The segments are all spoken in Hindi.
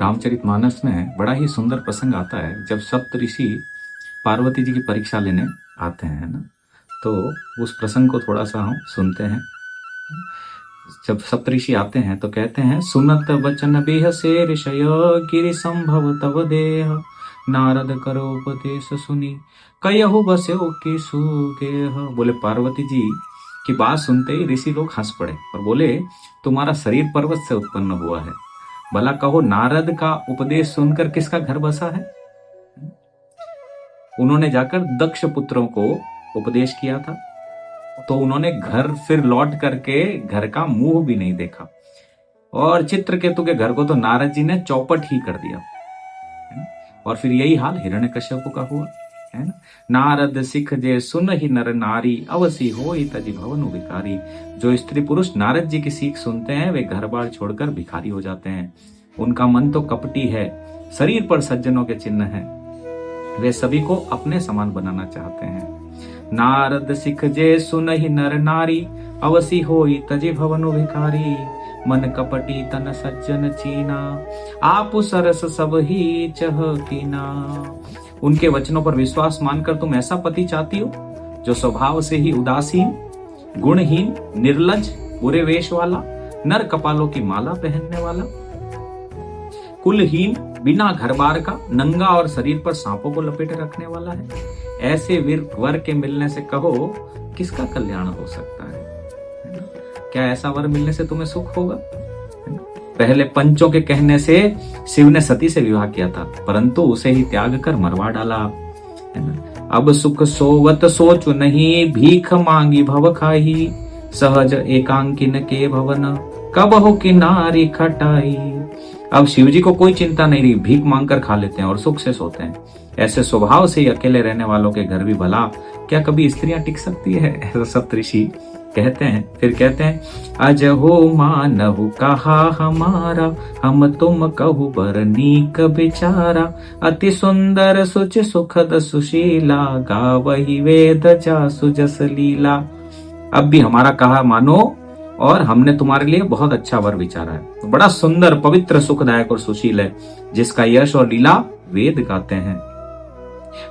रामचरितमानस में बड़ा ही सुंदर प्रसंग आता है जब सप्त ऋषि पार्वती जी की परीक्षा लेने आते हैं ना। तो उस प्रसंग को थोड़ा सा हम सुनते हैं। जब सप्तऋषि आते हैं तो कहते हैं, सुनत वचन बेह से ऋषय गिरि संभव तव देह, नारद करो उपदेश सुनी कयहु बस्यो की सुगेह। बोले पार्वती जी की बात सुनते ही ऋषि लोग हंस पड़े और बोले, तुम्हारा शरीर पर्वत से उत्पन्न हुआ है, भला कहो नारद का उपदेश सुनकर किसका घर बसा है। उन्होंने जाकर दक्ष पुत्रों को उपदेश किया था, तो उन्होंने घर फिर लौट करके घर का मुंह भी नहीं देखा, और चित्रकेतु के घर को तो नारद जी ने चौपट ही कर दिया। और फिर यही हाल हिरण्यकश्यप का हुआ है ना। नारद सिख जे सुन ही नर नारी, अवसी हो तजी भवनु भिखारी। जो स्त्री पुरुष नारद जी की सीख सुनते हैं वे घर बार छोड़कर भिखारी हो जाते हैं। उनका मन तो कपटी है, शरीर पर सज्जनों के चिन्ह हैं, वे सभी को अपने समान बनाना चाहते हैं। नारद सिख जे सुन ही नर नारी, अवसी हो तजी भवनु भिखारी। मन कपटी तन सज्जन चीना, आप सरस सब ही चहकीना। उनके वचनों पर विश्वास मानकर तुम ऐसा पति चाहती हो जो स्वभाव से ही उदासीन, गुणहीन, निर्लज, बुरे वेश वाला, नर कपालों की माला पहनने वाला, कुलहीन, बिना घर बार का, नंगा और शरीर पर सांपों को लपेटे रखने वाला है। ऐसे वीर वर के मिलने से कहो किसका कल्याण हो सकता है। क्या ऐसा वर मिलने से तुम्हें सुख होगा। पहले पंचों के कहने से शिव ने सती से विवाह किया था, परंतु उसे ही त्याग कर मरवा डाला, है ना। अब सुख सोवत सोचु नहीं, भीख मांगी भव खाही। सहज एकांकिन के भवन, कब हो किनारी खटाई। अब शिव जी को कोई चिंता नहीं रही, भीख मांगकर खा लेते हैं और सुख से सोते हैं। ऐसे स्वभाव से ही अकेले रहने वालों के घर भी भला क्या कभी स्त्रियां टिक सकती है। ऐसा सप्तऋषि कहते हैं। फिर कहते हैं, अज हो मानहु कहा हमारा, हम तुम कहु बरनीक बिचारा। अति सुंदर सुच सुखद सुशीला, गावहि वेद जासु जस लीला। अब भी हमारा कहा मानो, और हमने तुम्हारे लिए बहुत अच्छा वर विचारा है। बड़ा सुंदर, पवित्र, सुखदायक और सुशील है, जिसका यश और लीला वेद गाते हैं।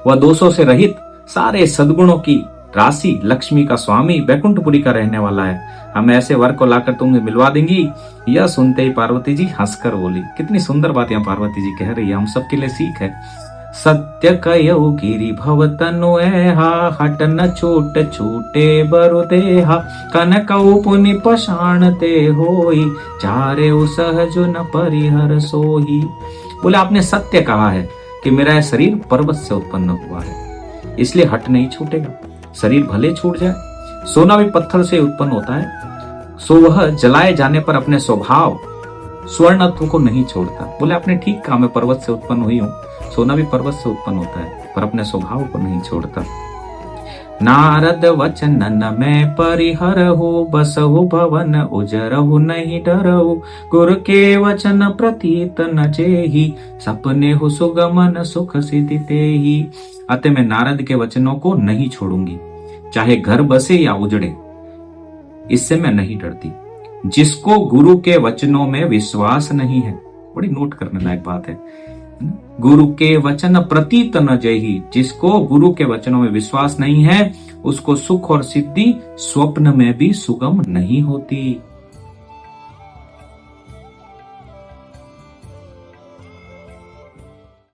वह दोषों से रहित, सारे सद्गुणों की राशि, लक्ष्मी का स्वामी, बैकुंठपुरी का रहने वाला है। हम ऐसे वर को लाकर तुम्हें मिलवा देंगी। यह सुनते ही पार्वती जी हंसकर बोली। कितनी सुंदर बात यहाँ पार्वती जी कह रही है, हम सबके लिए सीख है। सत्य कयौ गिरि भव तनु ऐहा, हट न छूट छूटे बरु देहा। कनकौ पुनि पषाणते होई, चारे सहज न परिहर सोही। बोले आपने सत्य कहा है कि मेरा शरीर पर्वत से उत्पन्न हुआ है, इसलिए हट नहीं छूटेगा। शरीर भले छूट जाए, सोना भी पत्थर से उत्पन्न होता है, सो वह जलाए जाने पर अपने स्वभाव स्वर्णत्व को नहीं छोड़ता। बोले आपने ठीक कहा, मैं पर्वत से उत्पन्न हुई हूँ, सोना भी पर्वत से उत्पन्न होता है, पर अपने स्वभाव को नहीं छोड़ता। नारद वचनन में परिहरहु, बसहु भवन उजरहु नहीं डरहु। गुरु के वचन प्रतीत न जेहि, सपने हु सुगमन सुख सिद्धि तेहि। अतः मैं नारद के वचनों को नहीं छोड़ूंगी, चाहे घर बसे या उजड़े, इससे मैं नहीं डरती। जिसको गुरु के वचनों में विश्वास नहीं है, बड़ी नोट करने लायक बात है। गुरु के वचन प्रतीत न जेहि, जिसको गुरु के वचनों में विश्वास नहीं है, उसको सुख और सिद्धि स्वप्न में भी सुगम नहीं होती।